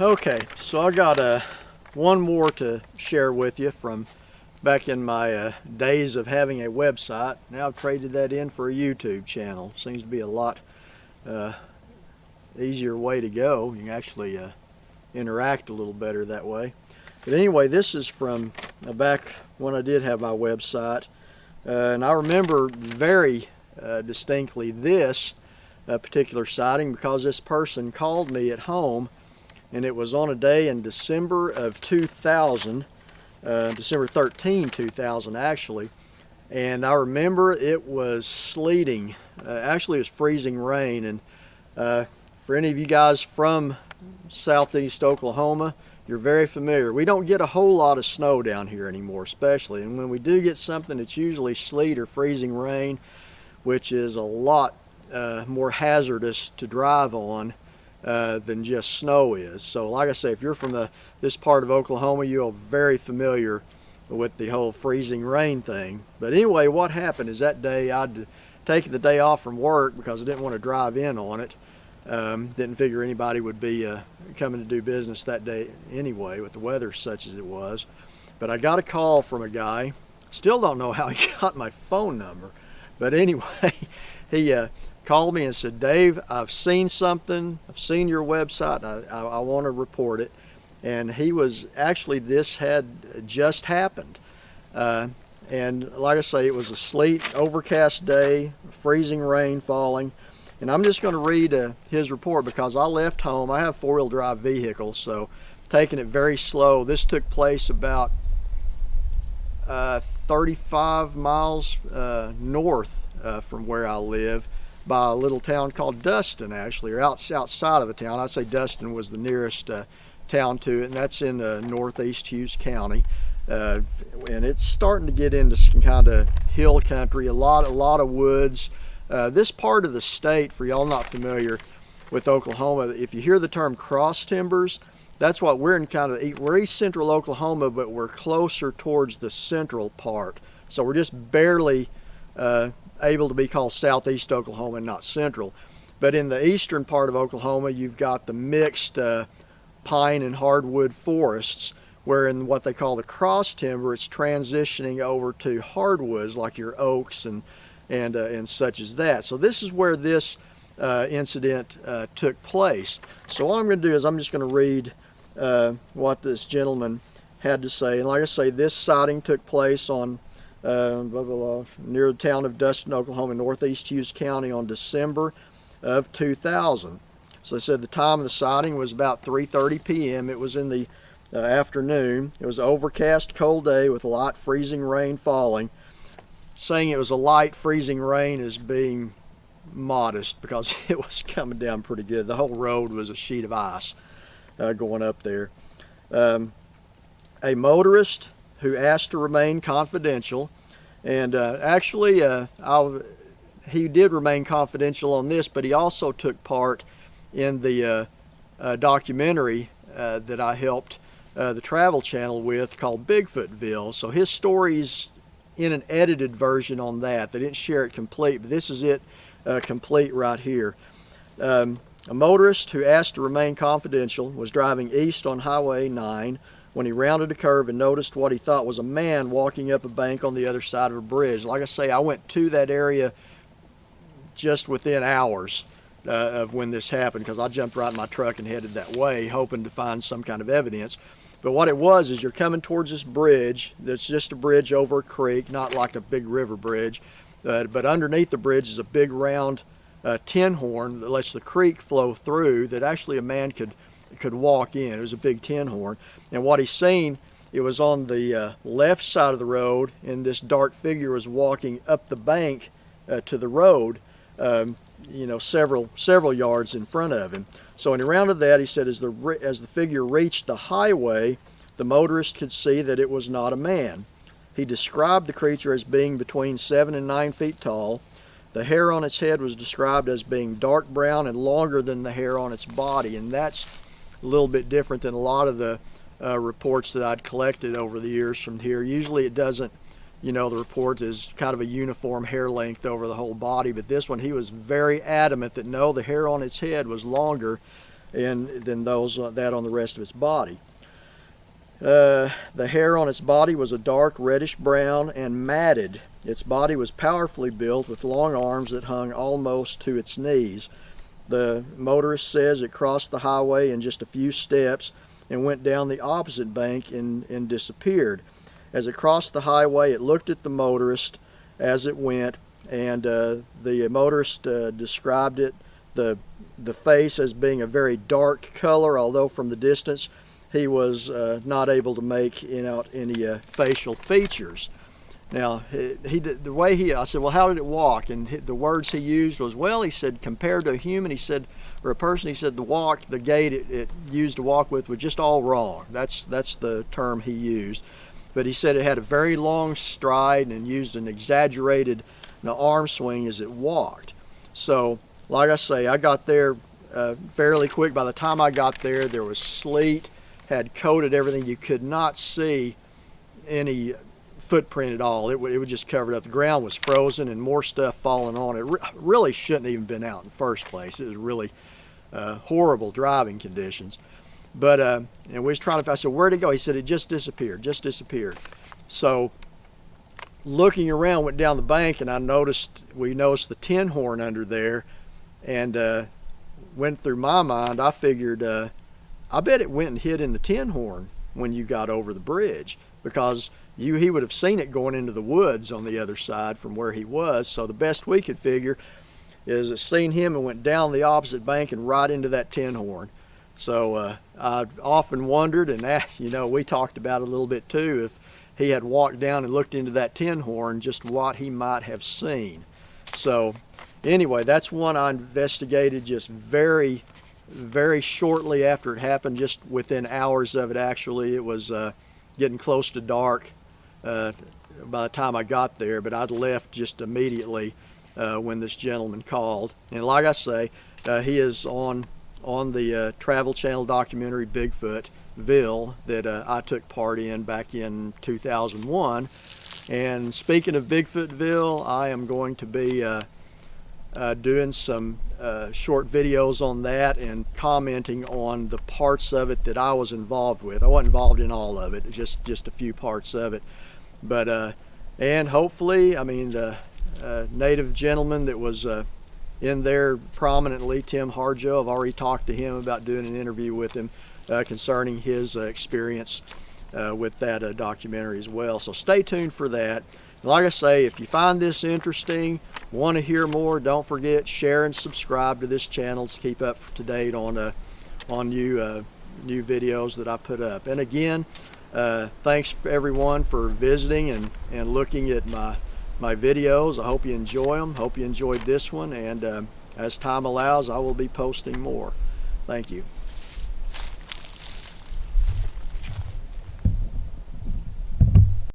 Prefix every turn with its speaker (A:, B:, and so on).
A: Okay, so I got one more to share with you from back in my days of having a website. Now I've traded that in for a YouTube channel. Seems to be a lot easier way to go. You can actually interact a little better that way. But anyway, this is from back when I did have my website. And I remember very distinctly this particular sighting because this person called me at home, and it was on a day in December of 2000, December 13, 2000 actually. And I remember it was sleeting. Actually, it was freezing rain. And for any of you guys from southeast Oklahoma, you're very familiar. We don't get a whole lot of snow down here anymore, especially. And when we do get something, it's usually sleet or freezing rain, which is a lot more hazardous to drive on than just snow is. So like I say, if you're from this part of Oklahoma, you're very familiar with the whole freezing rain thing. But anyway, what happened is that day I'd taken the day off from work because I didn't want to drive in on it. Didn't figure anybody would be coming to do business that day anyway with the weather such as it was. But I got a call from a guy. Still don't know how he got my phone number. But anyway, he called me and said, "Dave, I've seen something. I've seen your website. I want to report it." And he was actually, this had just happened. And like I say, it was a sleet, overcast day, freezing rain falling. And I'm just going to read his report because I left home. I have a four-wheel drive vehicle, so taking it very slow. This took place about 35 miles north from where I live by a little town called Dustin, actually, or outside of the town. I'd say Dustin was the nearest town to it, and that's in Northeast Hughes County. And it's starting to get into some kind of hill country, a lot of woods. This part of the state, for y'all not familiar with Oklahoma, if you hear the term cross timbers, that's what we're in. We're east central Oklahoma, but we're closer towards the central part. So we're just barely able to be called southeast Oklahoma and not central. But in the eastern part of Oklahoma, you've got the mixed pine and hardwood forests, where in what they call the cross timber, it's transitioning over to hardwoods like your oaks and such as that. So this is where this incident took place. So what I'm going to do is I'm just going to read what this gentleman had to say. And like I say, this sighting took place on near the town of Dustin, Oklahoma, Northeast Hughes County on December of 2000. So they said the time of the sighting was about 3:30 p.m. It was in the afternoon. It was an overcast, cold day with light freezing rain falling. Saying it was a light freezing rain is being modest because it was coming down pretty good. The whole road was a sheet of ice going up there. A motorist who asked to remain confidential, and actually he did remain confidential on this, but he also took part in the documentary that I helped the Travel Channel with called Bigfootville. So his story's in an edited version on that. They didn't share it complete, but this is it complete right here. A motorist who asked to remain confidential was driving east on Highway 9 when he rounded a curve and noticed what he thought was a man walking up a bank on the other side of a bridge. Like I say, I went to that area just within hours of when this happened because I jumped right in my truck and headed that way hoping to find some kind of evidence. But what it was is you're coming towards this bridge that's just a bridge over a creek, not like a big river bridge, but underneath the bridge is a big round tin horn that lets the creek flow through that actually a man could walk in. It was a big tin horn. And what he's seen, it was on the left side of the road, and this dark figure was walking up the bank to the road, several yards in front of him. So when he rounded that, he said as the figure reached the highway, the motorist could see that it was not a man. He described the creature as being between 7 and 9 feet tall. The hair on its head was described as being dark brown and longer than the hair on its body, and that's a little bit different than a lot of the reports that I'd collected over the years from here. Usually it doesn't, the report is kind of a uniform hair length over the whole body, but this one he was very adamant that no, the hair on its head was longer than that on the rest of its body. The hair on its body was a dark reddish brown and matted. Its body was powerfully built with long arms that hung almost to its knees. The motorist says it crossed the highway in just a few steps and went down the opposite bank and disappeared. As it crossed the highway, it looked at the motorist as it went, and the motorist described the face as being a very dark color, although from the distance he was not able to make out any facial features. Now, I said, well, how did it walk? And the words he used was, well, he said, compared to a human, he said, or a person, he said, the gait it used to walk with was just all wrong. That's the term he used. But he said it had a very long stride and used an exaggerated arm swing as it walked. So, like I say, I got there fairly quick. By the time I got there, there was sleet, had coated everything. You could not see any footprint at all. It was just covered up. The ground was frozen and more stuff falling on it. Really shouldn't have even been out in the first place. It was really horrible driving conditions. But and we was trying to. I said, where'd it go? He said it just disappeared. So looking around, went down the bank, and we noticed the tin horn under there, and went through my mind. I figured, I bet it went and hid in the tin horn when you got over the bridge, because he would have seen it going into the woods on the other side from where he was. So the best we could figure is it seen him and went down the opposite bank and right into that tin horn. So I've often wondered, and we talked about it a little bit too, if he had walked down and looked into that tin horn, just what he might have seen. So anyway, that's one I investigated just very, very shortly after it happened, just within hours of it actually. It was getting close to dark by the time I got there, but I'd left just immediately when this gentleman called. And like I say, he is on the Travel Channel documentary Bigfootville that I took part in back in 2001. And speaking of Bigfootville, I am going to be doing some short videos on that and commenting on the parts of it that I was involved with. I wasn't involved in all of it, just a few parts of it. But and hopefully, the native gentleman that was in there prominently, Tim Harjo, I've already talked to him about doing an interview with him concerning his experience with that documentary as well. So stay tuned for that. Like I say, if you find this interesting, want to hear more, don't forget, share and subscribe to this channel to keep up to date on new videos that I put up. And again, thanks everyone for visiting and looking at my videos. I hope you enjoy them. Hope you enjoyed this one, and as time allows, I will be posting more. Thank you.